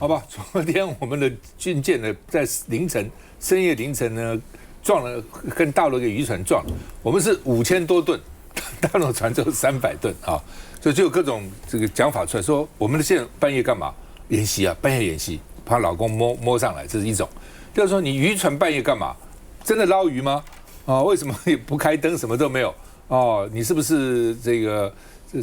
好吧，昨天我们的军舰呢，在深夜凌晨呢，撞了跟大陆一个渔船撞，我们是5000多吨，大陆船只有300吨啊，所以就有各种这个讲法出来，说我们的舰半夜干嘛？演习啊，半夜演习，怕老公摸上来，这是一种。第二说你渔船半夜干嘛？真的捞鱼吗？哦，为什么也不开灯，什么都没有？哦，你是不是这个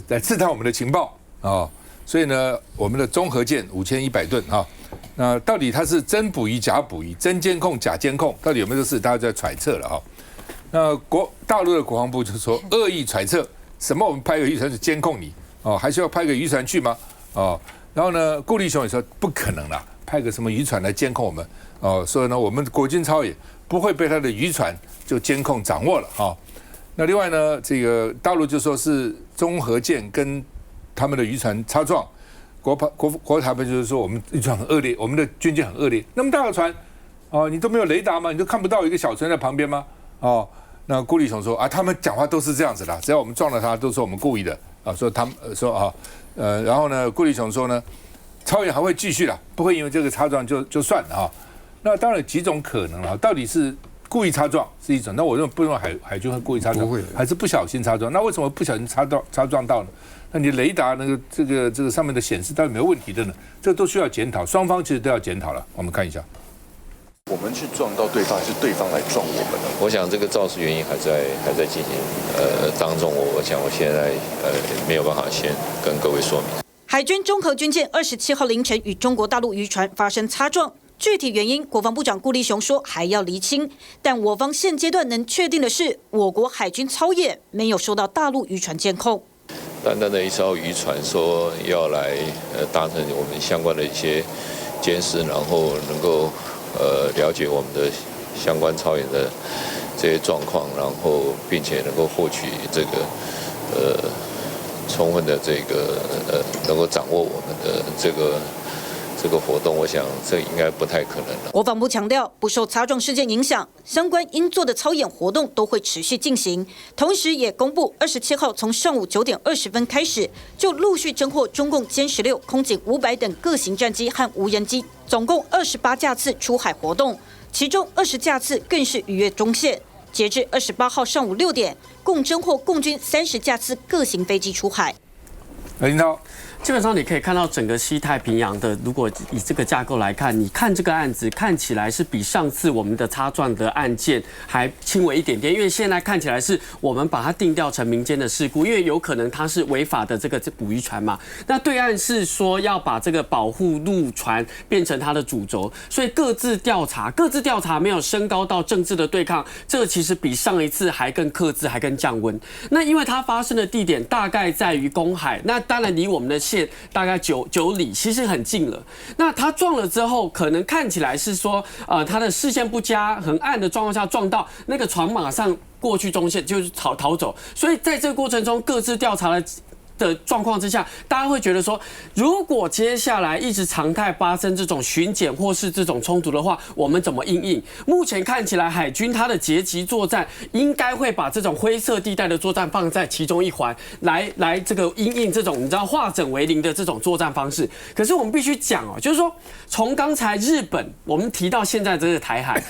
在刺探我们的情报？哦。所以呢，我们的综合舰5100吨啊，那到底它是真捕鱼假捕鱼，真监控假监控，到底有没有这事？大家在揣测了哈。那大陆的国防部就说恶意揣测，什么我们派个渔船去监控你哦，还需要派个渔船去吗？哦，然后呢，顾立雄也说不可能啦，派个什么渔船来监控我们哦，所以呢，我们国军超也不会被他的渔船就监控掌握了哈。那另外呢，这个大陆就说是综合舰跟他们的渔船擦撞，国台办就是说我们渔船很恶劣，我们的军舰很恶劣。那么大的船，哦，你都没有雷达吗？你都看不到一个小船在旁边吗？哦，那顾立雄说啊，他们讲话都是这样子的，只要我们撞了他，都说我们故意的啊，说他们说啊，然后呢，顾立雄说呢，超演还会继续啦，不会因为这个擦撞就算了啊。那当然有几种可能了，到底是故意擦撞是一种，那我认为不认为海军会故意擦撞，还是不小心擦撞？那为什么不小心擦撞到呢？那你雷达那个这个上面的显示到底有没有问题的呢？这都需要检讨，双方其实都要检讨了。我们看一下，我们去撞到对方，还是对方来撞我们呢？我想这个肇事原因还在进行当中，我想我现在没有办法先跟各位说明。海军中和军舰27号凌晨与中国大陆渔船发生擦撞。具体原因，国防部长顾立雄说还要厘清，但我方现阶段能确定的是，我国海军操演没有受到大陆渔船监控。单单的一艘渔船说要来达成我们相关的一些监视，然后能够了解我们的相关操演的这些状况，然后并且能够获取这个充分的这个能够掌握我们的这个活动，我想这应该不太可能了。国防部强调，不受擦撞事件影响，相关应做的操演活动都会持续进行。同时，也公布27号从上午9点20分开始，就陆续侦获中共歼16、空警500等各型战机和无人机，总共28架次出海活动，其中20架次更是逾越中线。截至28号上午6点，共侦获共军30架次各型飞机出海。林涛。基本上你可以看到整个西太平洋的，如果以这个架构来看，你看这个案子看起来是比上次我们的擦撞的案件还轻微一点点，因为现在看起来是我们把它定调成民间的事故，因为有可能它是违法的这个捕鱼船嘛。那对岸是说要把这个保护陆船变成它的主轴，所以各自调查没有升高到政治的对抗，这个其实比上一次还更克制，还更降温。那因为它发生的地点大概在于公海，那当然离我们的线大概9里，其实很近了。那他撞了之后，可能看起来是说，他的视线不佳、很暗的状况下撞到那个船，马上过去中线就是逃走。所以在这个过程中，各自调查了的状况之下，大家会觉得说，如果接下来一直常态发生这种巡检或是这种冲突的话，我们怎么因应？目前看起来，海军它的截击作战应该会把这种灰色地带的作战放在其中一环，来这个因应这种你知道化整为零的这种作战方式。可是我们必须讲哦，就是说从刚才日本我们提到现在这个台海。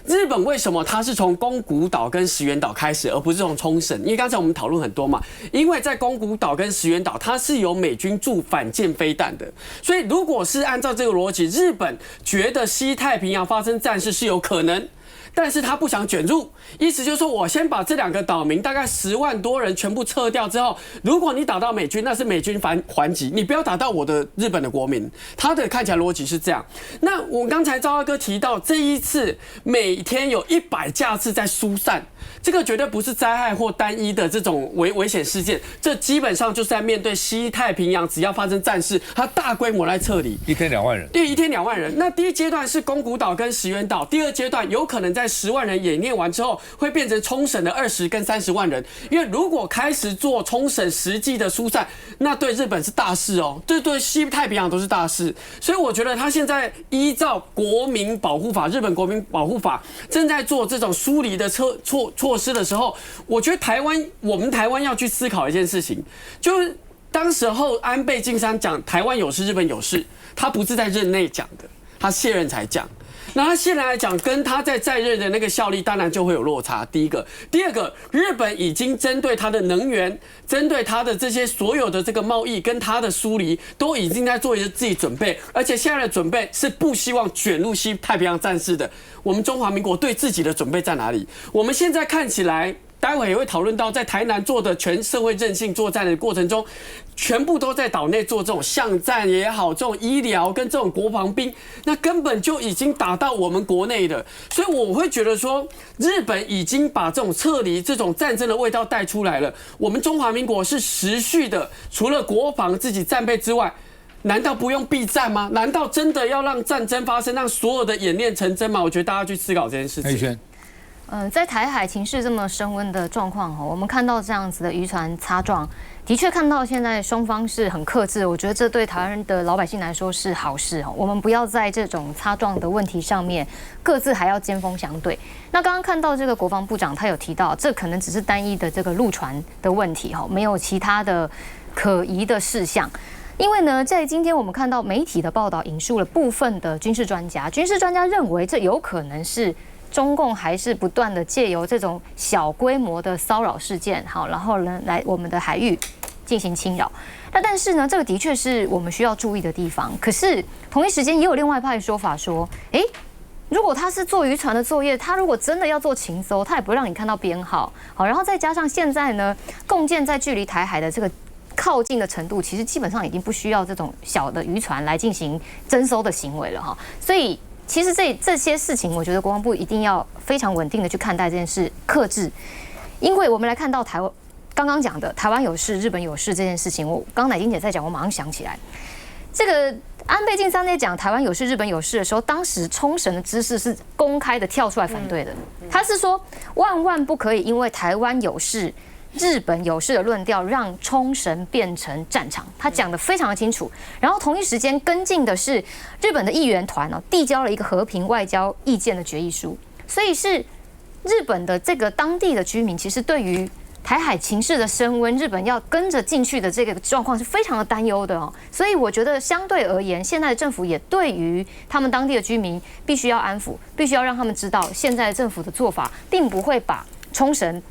日本为什么它是从宫古岛跟石垣岛开始，而不是从冲绳？因为刚才我们讨论很多嘛，因为在宫古岛跟石垣岛，它是有美军驻反舰飞弹的，所以如果是按照这个逻辑，日本觉得西太平洋发生战事是有可能。但是他不想卷入，意思就是说我先把这2个岛民大概10万多人全部撤掉之后，如果你打到美军，那是美军还击，你不要打到我的日本的国民。他的看起来逻辑是这样。那我刚才赵大哥提到，这一次每天有100架次在疏散，这个绝对不是灾害或单一的这种危险事件，这基本上就是在面对西太平洋，只要发生战事，它大规模来撤离。1天2万人。对，1天2万人。那第一阶段是宫古岛跟石垣岛，第二阶段有可能在10万人演练完之后，会变成冲绳的20跟30万人。因为如果开始做冲绳实际的疏散，那对日本是大事哦，这对西太平洋都是大事。所以我觉得他现在依照国民保护法，日本国民保护法正在做这种疏离的措施的时候，我觉得我们台湾要去思考一件事情，就是当时候安倍晋三讲台湾有事，日本有事，他不是在任内讲的，他卸任才讲。那他现在来讲，跟他在任的那个效力，当然就会有落差。第一个，第二个，日本已经针对他的能源，针对他的这些所有的这个贸易跟他的疏离，都已经在做一些自己准备，而且现在的准备是不希望卷入西太平洋战事的。我们中华民国对自己的准备在哪里？我们现在看起来。待会也会讨论到，在台南做的全社会韧性作战的过程中，全部都在岛内做这种巷战也好，这种医疗跟这种国防兵，那根本就已经打到我们国内了。所以我会觉得说，日本已经把这种撤离、这种战争的味道带出来了。我们中华民国是持续的，除了国防自己战备之外，难道不用避战吗？难道真的要让战争发生，让所有的演练成真吗？我觉得大家去思考这件事情。在台海情势这么升温的状况，我们看到这样子的渔船擦撞，的确看到现在双方是很克制，我觉得这对台湾的老百姓来说是好事。我们不要在这种擦撞的问题上面各自还要针锋相对。那刚刚看到这个国防部长他有提到，这可能只是单一的这个陆船的问题，没有其他的可疑的事项。因为呢，在今天我们看到媒体的报道引述了部分的军事专家认为这有可能是中共还是不断的借由这种小规模的骚扰事件，然后呢来我们的海域进行侵扰。但是呢，这个的确是我们需要注意的地方。可是同一时间也有另外一派说法说，如果他是做渔船的作业，他如果真的要做情搜，他也不会让你看到编号。好，然后再加上现在呢，共建在距离台海的这个靠近的程度，其实基本上已经不需要这种小的渔船来进行侦搜的行为了哈。所以其实这些事情，我觉得国防部一定要非常稳定的去看待这件事，克制。因为我们来看到台湾刚刚讲的台湾有事、日本有事这件事情，我刚乃金姐在讲，我马上想起来，这个安倍晋三在讲台湾有事、日本有事的时候，当时冲绳的知事是公开的跳出来反对的，他是说万万不可以因为台湾有事、日本有事的论调让冲绳变成战场，他讲得非常的清楚。然后同一时间跟进的是日本的议员团递交了一个和平外交意见的决议书，所以是日本的这个当地的居民其实对于台海情势的升温，日本要跟着进去的这个状况是非常的担忧的哦。所以我觉得相对而言，现在的政府也对于他们当地的居民必须要安抚，必须要让他们知道，现在政府的做法并不会把冲绳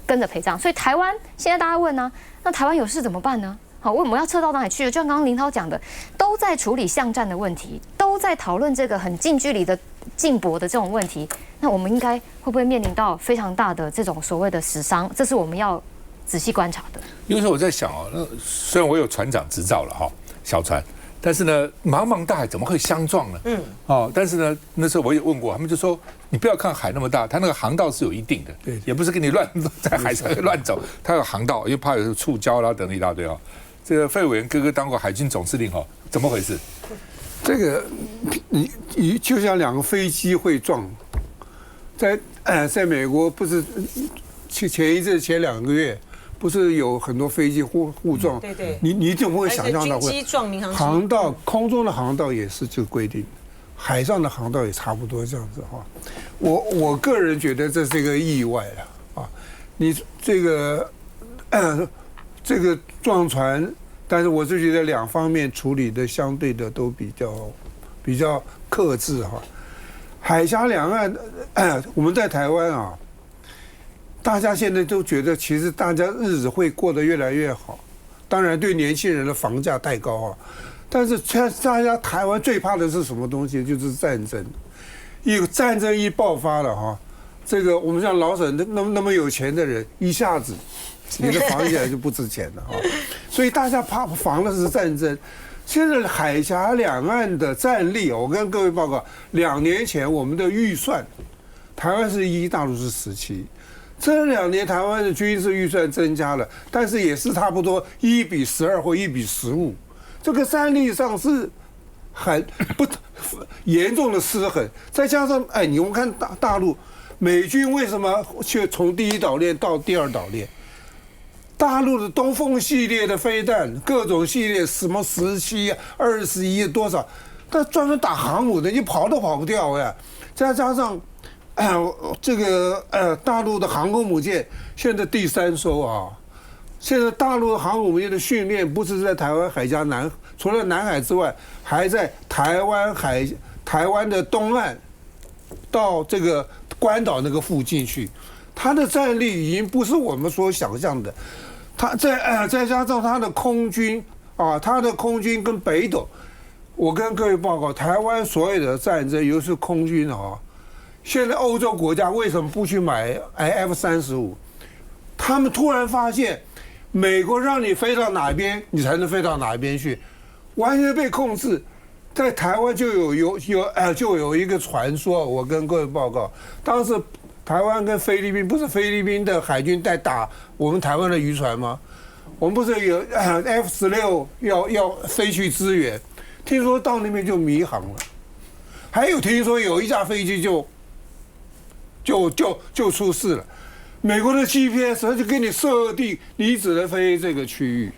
跟着陪葬。所以台湾现在大家问呢，那台湾有事怎么办呢？好，为什么要撤到哪里去了？就像刚刚林涛讲的，都在处理巷战的问题，都在讨论这个很近距离的近搏的这种问题。那我们应该会不会面临到非常大的这种所谓的死伤？这是我们要仔细观察的。因为说我在想那虽然我有船长执照了哈，小船，但是呢，茫茫大海怎么会相撞呢？但是呢，那时候我也问过，他们就说你不要看海那么大，它那个航道是有一定的，对，也不是给你在海上乱走，它有航道，因为怕有触礁啦等一大堆啊。这个费委员哥哥当过海军总司令哈，怎么回事？这个你就像两个飞机会撞，在美国不是前2个月不是有很多飞机互撞？对，你怎么会想象到会？军机撞民航机？航道空中的航道也是这个规定，海上的航道也差不多这样子哈。我个人觉得这是一个意外了啊！你这个撞船，但是我是觉得两方面处理的相对的都比较克制哈。海峡两岸，我们在台湾啊，大家现在都觉得其实大家日子会过得越来越好。当然，对年轻人的房价太高啊，但是大家台湾最怕的是什么东西？就是战争。战争一爆发了哈，这个我们像老沈那么有钱的人，一下子你的房起来就不值钱了哈。所以大家防的是战争。现在海峡两岸的战力，我跟各位报告，2年前我们的预算，台湾是1，大陆是17。这2年台湾的军事预算增加了，但是也是差不多1:12或1:15，这个战力上是很不严重的失衡。再加上你们看大陆美军为什么却从第1岛链到第2岛链？大陆的东风系列的飞弹，各种系列什么17、21多少，他专门打航母的，你跑都跑不掉呀。再加上，这个大陆的航空母舰现在第3艘啊，现在大陆航母业的训练不是在台湾海峡除了南海之外，还在台湾的东岸到这个关岛那个附近去，它的战力已经不是我们所想象的。它再加上它的空军啊，它的空军跟北斗，我跟各位报告，台湾所有的战争，尤其是空军啊，现在欧洲国家为什么不去买F-35？他们突然发现，美国让你飞到哪边，你才能飞到哪边去，完全被控制。在台湾就有一个传说，我跟各位报告，当时台湾跟菲律宾不是菲律宾的海军在打我们台湾的渔船吗？我们不是有F-16要飞去支援，听说到那边就迷航了，还有听说有一架飞机就出事了，美国的 GPS 它就给你设定，你只能飞这个区域。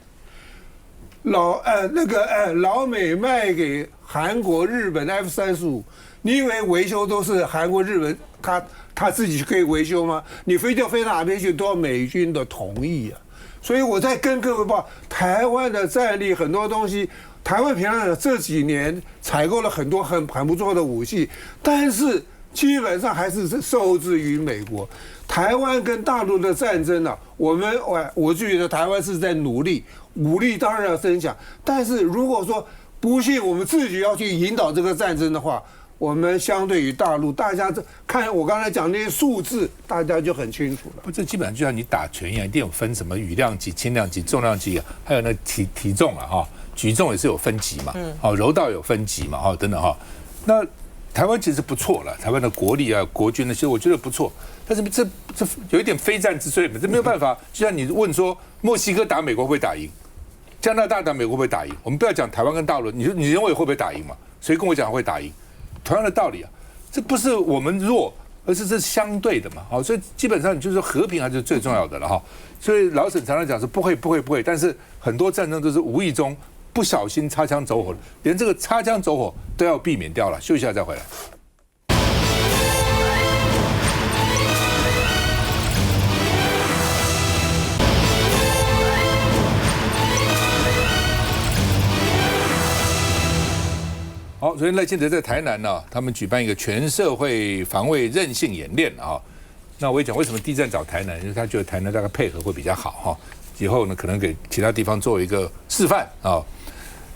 老美卖给韩国、日本的 F-35，你以为维修都是韩国、日本他自己可以维修吗？你飞到哪边去都要美军的同意啊！所以我在跟各位报，台湾的战力很多东西，台湾平常这几年采购了很多很不错的武器，但是基本上还是受制于美国。台湾跟大陆的战争呢，我就觉得台湾是在努力，武力当然要增强，但是如果说不幸我们自己要去引导这个战争的话，我们相对于大陆，大家看我刚才讲那些数字，大家就很清楚了。不，这基本上就像你打拳一样，一定有分什么羽量级、轻量级、重量级，还有那体重啊，哈，举重也是有分级嘛，柔道有分级嘛，哈，等等哈。那台湾其实不错了，台湾的国力啊、国军那些，我觉得不错。但是这有一点非战之罪嘛，这没有办法。就像你问说，墨西哥打美国会不会打赢？加拿大打美国会不会打赢？我们不要讲台湾跟大陆，你认为会不会打赢嘛？谁跟我讲会打赢？同样的道理啊，这不是我们弱，而是这是相对的嘛。好，所以基本上就是说和平还是最重要的了哈。所以老沈常常讲说不会，但是很多战争都是无意中不小心擦枪走火，连这个擦枪走火都要避免掉了。休息一下再回来。好，昨天赖清德在台南呢，他们举办一个全社会防卫韧性演练啊。那我也讲为什么第一站找台南，因为他觉得台南大概配合会比较好哈。以后呢，可能给其他地方做一个示范啊。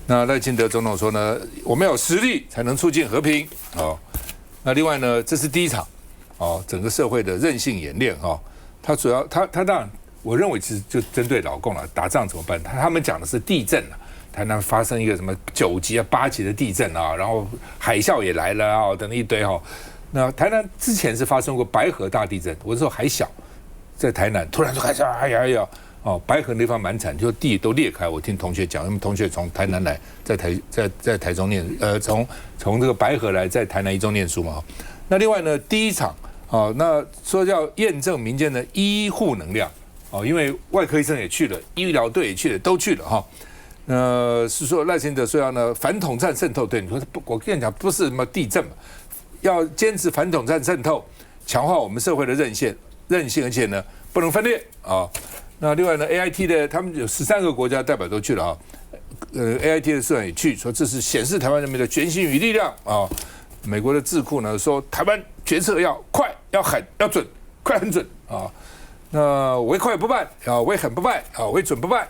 那赖清德总统说呢，我们要有实力才能促进和平啊。那另外呢，这是第一场哦，整个社会的韧性演练哈。他主要他当然，我认为其实就针对老共了，打仗怎么办？他们讲的是地震了。台南发生一个什么9级啊、8级的地震啊，然后海啸也来了啊，等一堆哈。那台南之前是发生过白河大地震，我那时候还小，在台南突然就开始哎呀哦，白河那地方蛮惨，就地都裂开。我听同学讲，他们同学从台南来，在台中念，从这个白河来，在台南一中念书嘛。那另外呢，第一场哦，那说要验证民间的医护能量哦，因为外科医生也去了，医疗队也去了，都去了哈。是说赖清德说要呢反统战渗透，对你说我跟你讲不是什么地震嘛，要坚持反统战渗透，强化我们社会的韧性，而且呢不能分裂啊。那另外呢 AIT 的他们有13个国家代表都去了啊，AIT 的社长也去说这是显示台湾人民的决心与力量啊。美国的智库呢说台湾决策要快、要狠、要准，快很准啊。那唯快不败啊，唯狠不败啊，唯准不败。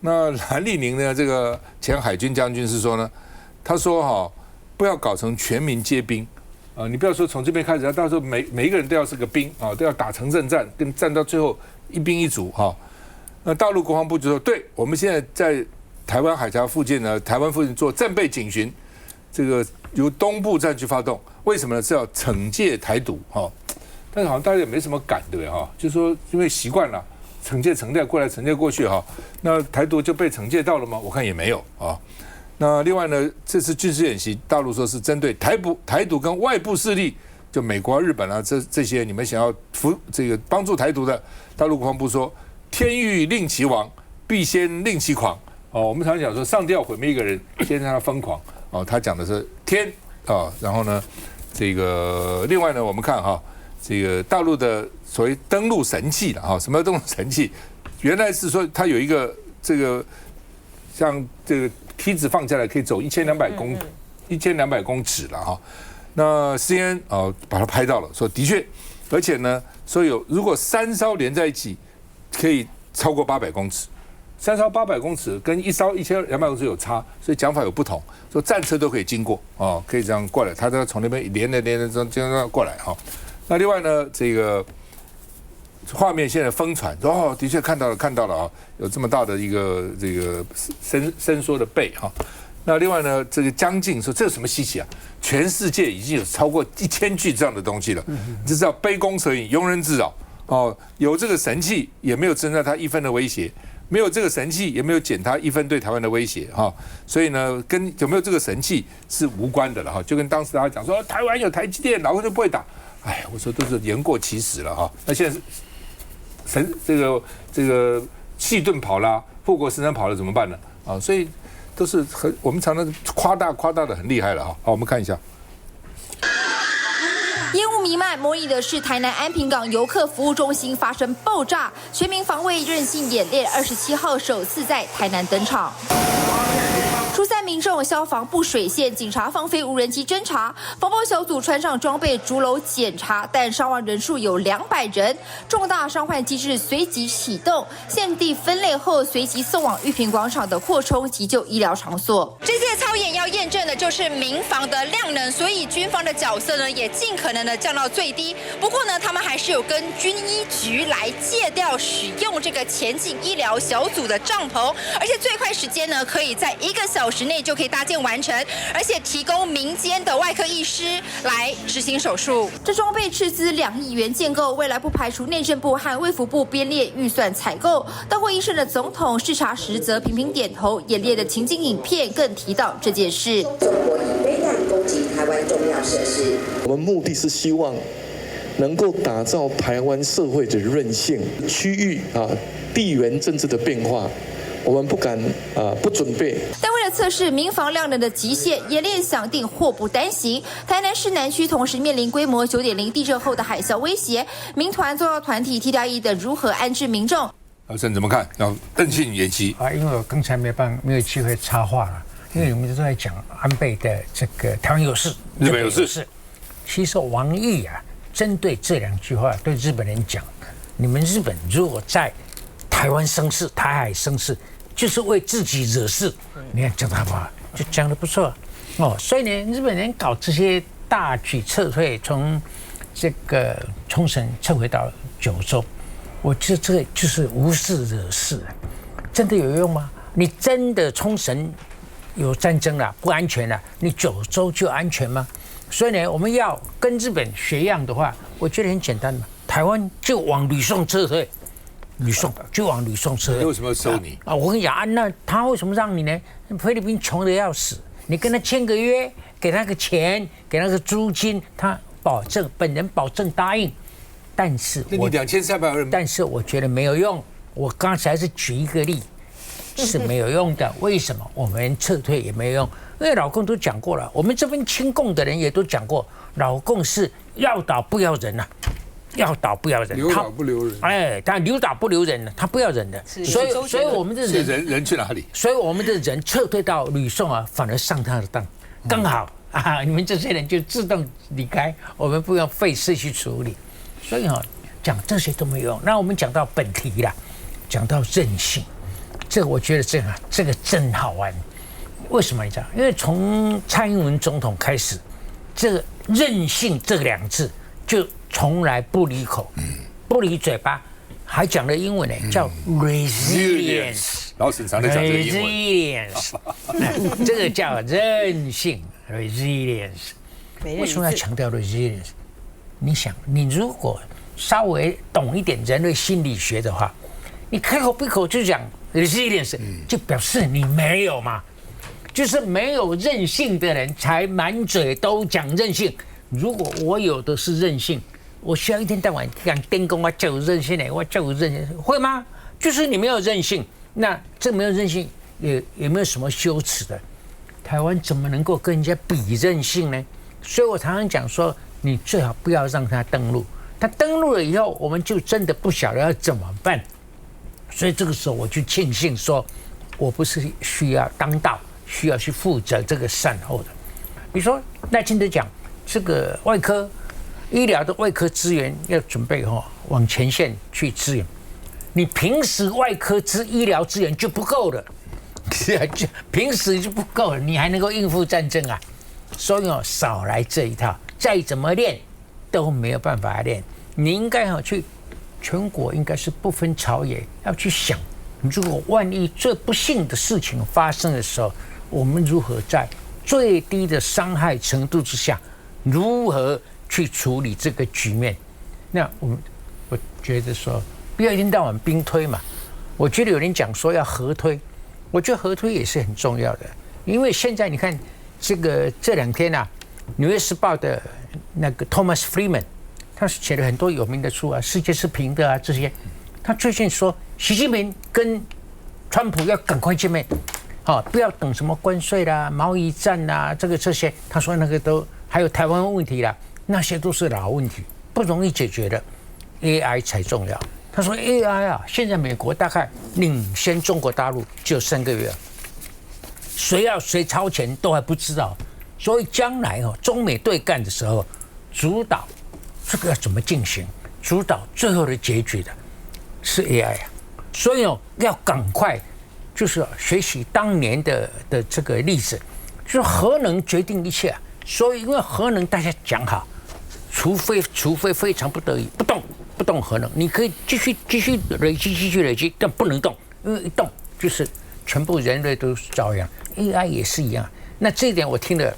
那蓝立宁呢？这个前海军将军是说呢，他说哈，不要搞成全民皆兵啊！你不要说从这边开始，到时候每一个人都要是个兵啊，都要打城镇战，跟战到最后一兵一卒哈。那大陆国防部就说，对，我们现在在台湾海峡附近呢，台湾附近做战备警巡，这个由东部战区发动，为什么呢？是要惩戒台独哈。但是好像大家也没什么敢，对不对哈？就是说因为习惯了。惩戒过来，惩戒过去哈，那台独就被惩戒到了吗？我看也没有啊。那另外呢，这次军事演习，大陆说是针对台独跟外部势力，就美国、日本啊这些你们想要这个帮助台独的，大陆国防部说，天欲令其亡，必先令其狂。哦，我们常讲说，上帝要毁灭一个人，先让他疯狂。哦，他讲的是天啊，然后呢，这个另外呢，我们看哈。这个大陆的所谓登陆神器了哈，什么登陆神器？原来是说它有一个这个像这个梯子放下来可以走1200公尺了哈。那 CNN 把它拍到了，说的确，而且呢说如果3艘连在一起可以超过800公尺。3艘800公尺跟1艘1200公尺有差，所以讲法有不同。说战车都可以经过可以这样过来，它都从那边连着这样过来哈。那另外呢，这个画面现在疯传，的确看到了有这么大的一个这个伸缩的背哈。那另外呢，这个将近说这有什么稀奇啊？全世界已经有超过1000具这样的东西了，你就知道杯弓蛇影，庸人自扰有这个神器也没有增加它1分的威胁。没有这个神器，也没有减他1分对台湾的威胁所以呢，跟有没有这个神器是无关的了就跟当时大家讲说台湾有台积电，老公就不会打，我说都是言过其实了那现在这个细盾跑了，护国神山跑了怎么办呢所以都是我们常常夸大的很厉害了好，我们看一下。烟雾弥漫，模拟的是台南安平港游客服务中心发生爆炸，全民防卫韧性演练27号首次在台南登场。疏散民众，消防布水线，警察放飞无人机侦查，防暴小组穿上装备逐楼检查，但伤亡人数有200人，重大伤患机制随即启动，现地分类后随即送往玉屏广场的扩充急救医疗场所。这次操演要验证的就是民防的量能，所以军方的角色呢也尽可能的降到最低。不过呢，他们还是有跟军医局来借调使用这个前进医疗小组的帐篷，而且最快时间呢可以在1个小时内就可以搭建完成，而且提供民间的外科医师来执行手术。这装备斥资2亿元建构，未来不排除内政部和卫福部编列预算采购。到会议室的总统视察时则频频点头，演练的情景影片更提到这件事。中国以飞弹攻击台湾重要设施，我们目的是希望能够打造台湾社会的韧性，区域地缘政治的变化。我们不敢不准备。但为了测试民防量能的极限，演练想定祸不单行。台南市南区同时面临规模9.0地震后的海啸威胁，民团、宗教团体、替代役等如何安置民众？老师怎么看？要韧性演习因为我刚才没有机会插话了，因为你们都在讲安倍的这个台湾有事，日本有事。其实王毅针对这2句话对日本人讲，你们日本如果在台湾生事、台海生事，就是为自己惹事。你看讲得好不好？就讲得不错所以呢，日本人搞这些大举撤退，从这个冲绳撤回到九州，我觉得这个就是无事惹事，真的有用吗？你真的冲绳有战争了，不安全了，你九州就安全吗？所以呢，我们要跟日本学样的话，我觉得很简单嘛，台湾就往吕宋撤退。就往吕宋撤退。为什么要收你我跟你讲那他为什么让你呢？菲律宾穷得要死，你跟他签个约，给他个钱，给他个租金，他本人保证答应。但是你2300人，但是我觉得没有用。我刚才是举一个例，是没有用的。为什么？我们撤退也没有用，因为老共都讲过了，我们这边亲共的人也都讲过，老共是要倒不要人要倒不要人，留倒不留人。他留倒不留人了，他不要人的，所以我们的人去哪里？所以我们的人撤退到吕宋反而上他的当，刚好你们这些人就自动离开，我们不用费事去处理。所以讲这些都没用。那我们讲到本题了，讲到韧性，这个我觉得这个真好玩。为什么你知道？因为从蔡英文总统开始，这个韧性这2字就从来不离口，不离嘴巴，还讲了英文呢，叫 resilience。老沈常在讲这个英文。resilience， 这个叫韧性 resilience。为什么要强调 resilience？ 你想，你如果稍微懂一点人类心理学的话，你开口闭口就讲 resilience， 就表示你没有嘛，就是没有韧性的人才满嘴都讲韧性。如果我有的是韧性，我需要一天到晚讲电工，我就有韧性我就有韧性，会吗？就是你没有韧性，那这没有韧性也没有什么羞耻的。台湾怎么能够跟人家比韧性呢？所以我常常讲说，你最好不要让他登陆。他登陆了以后，我们就真的不晓得要怎么办。所以这个时候我就庆幸说，我不是需要当道，需要去负责这个善后的。比如说赖清德讲这个外科医疗的外科资源要准备往前线去支援，你平时外科医疗资源就不够了，平时就不够了，你还能够应付战争啊？所以少来这一套，再怎么练都没有办法练。你应该去全国，应该是不分朝野，要去想，如果万一这不幸的事情发生的时候，我们如何在最低的伤害程度之下，如何去处理这个局面？那我觉得说，不要一天到晚兵推嘛。我觉得有人讲说要合推，我觉得合推也是很重要的，因为现在你看这两天啊，《纽约时报》的那个 Thomas Friedman， 他写了很多有名的书啊，世界是平的啊这些。他最近说，习近平跟川普要赶快见面，不要等什么关税啦、贸易战啦，这些。他说那个都还有台湾问题啦，那些都是老问题，不容易解决的 ，AI 才重要。他说 AI 啊，现在美国大概领先中国大陆只有3个月，谁超前都还不知道，所以将来中美对干的时候，主导这个要怎么进行，主导最后的结局的是 AI 啊，所以要赶快就是学习当年的这个例子，就是核能决定一切啊，所以因为核能大家讲好，除非非常不得已不动核能，你可以继续累积，但不能动，因为一动就是全部人类都遭殃。AI 也是一样，那这一点我听了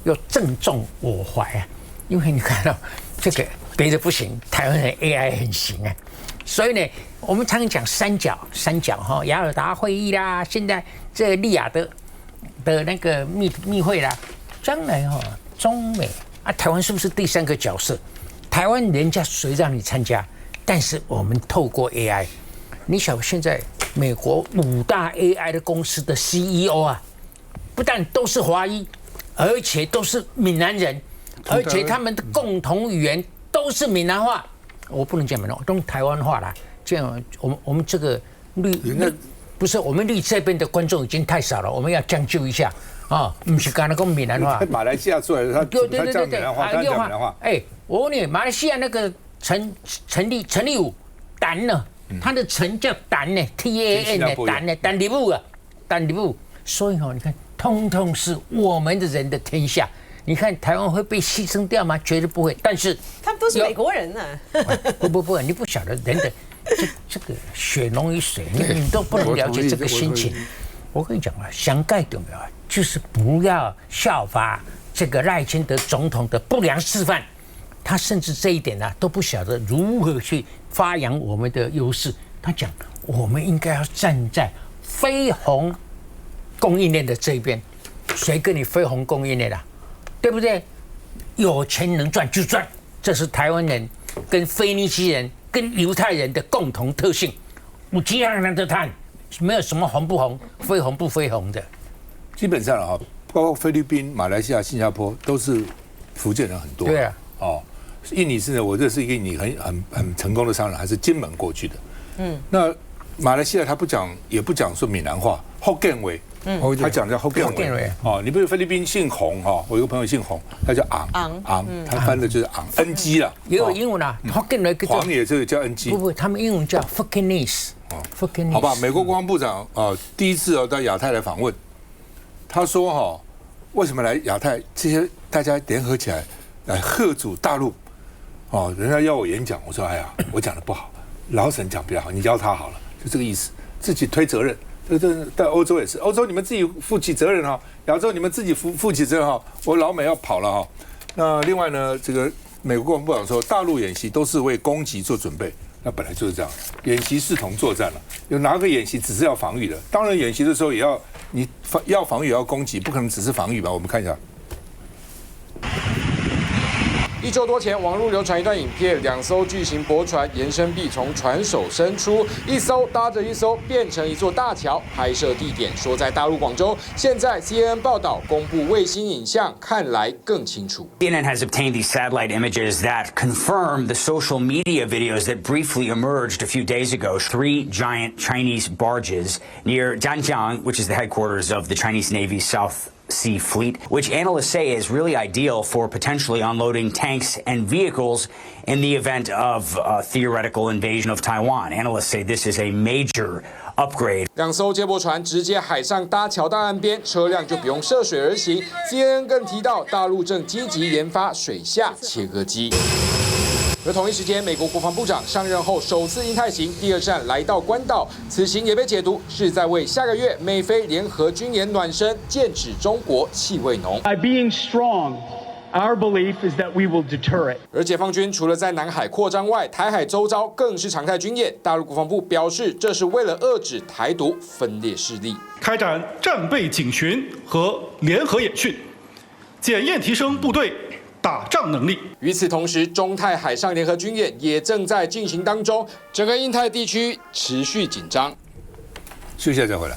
又正中我怀啊，因为你看到这个别的不行，台湾的 AI 很行啊，所以呢，我们常常讲三角雅尔达会议啦，现在这利雅得的那个密会啦，将来中美啊，台湾是不是第3个角色？台湾人家谁让你参加？但是我们透过 AI， 你晓得现在美国5大 AI 的公司的 CEO 啊，不但都是华裔，而且都是闽南人，而且他们的共同语言都是闽南话。我不能讲闽南话，都台湾话啦。这样，我们这个不是我们绿这边的观众已经太少了，我们要将就一下。不是刚才讲闽南话，马来西亚出来的，他讲闽南话，他讲闽南话。我问你，马来西亚那个陈立武丹呢？他的陈叫丹呢 ，TAN 呢，丹呢，丹立武啊，丹立武。所以你看，通通是我们的人的天下。你看台湾会被牺牲掉吗？绝对不会。但是他们都是美国人呢。不，你不晓得人的这个血浓于水，你都不能了解这个心情。我跟你讲啊，上盖重要就是不要效法这个赖清德总统的不良示范。他甚至这一点都不晓得如何去发扬我们的优势。他讲，我们应该要站在非红供应链的这一边。谁跟你非红供应链对不对？有钱能赚就赚，这是台湾人跟腓尼基人跟犹太人的共同特性。有其他人的谈，没有什么红不红、非红不非红的。基本上包括菲律宾、马来西亚、新加坡都是福建人很多。对啊。印尼是呢，我认识一个印尼很成功的商人，还是金门过去的。那马来西亚他也不讲说闽南话，福建话。他讲叫福建话。你比如菲律宾姓洪我有个朋友姓洪，他叫昂，他翻的就是昂 NG 啦。也有英文福建话黄也这个叫 NG。不，他们英文叫 Fukienese。好吧，美国国防部长第一次到亚太来访问，他说为什么来亚太？这些大家联合起来来嚇阻大陆。人家要我演讲，我说哎呀，我讲的不好，老沈讲比较好，你教他好了，就这个意思，自己推责任。在欧洲也是，欧洲你们自己负起责任亚洲你们自己负起责任我老美要跑了那另外呢，这个美国国防部长说，大陆演习都是为攻击做准备，那本来就是这样，演习视同作战了，有哪个演习只是要防御的？当然演习的时候也要要防御也要攻击，不可能只是防御吧？我们看一下。1周多前，网络流传一段影片，两艘巨型驳船延伸臂从船首伸出，一艘搭着一艘，变成一座大桥。拍摄地点说在大陆广州。现在 CNN 报道公布卫星影像，看来更清楚。CNN has obtained these satellite images that confirm the social media videos that briefly emerged a few days ago. 3 giant Chinese barges near Zhanjiang, which is the headquarters of the Chinese Navy's South Sea Fleet, which analysts say is really ideal for potentially unloading tanks and vehicles in the event of a theoretical invasion of Taiwan. Analysts say this is a major upgrade. 两艘接驳船直接海上搭桥到岸边，车辆就不用涉水而行。CNN 更提到，大陆正积极研发水下切割机。而同一时间，美国国防部长上任后首次印太行第2站来到关岛，此行也被解读是在为下个月美菲联合军演暖身，剑指中国气味浓。By being strong, our belief is that we will deter it. 而解放军除了在南海扩张外，台海周遭更是常态军演。大陆国防部表示，这是为了遏制台独分裂势力，开展战备警巡和联合演训，检验提升部队打仗能力。与此同时，中泰海上联合军演也正在进行当中，整个印太地区持续紧张。休息一下再回来。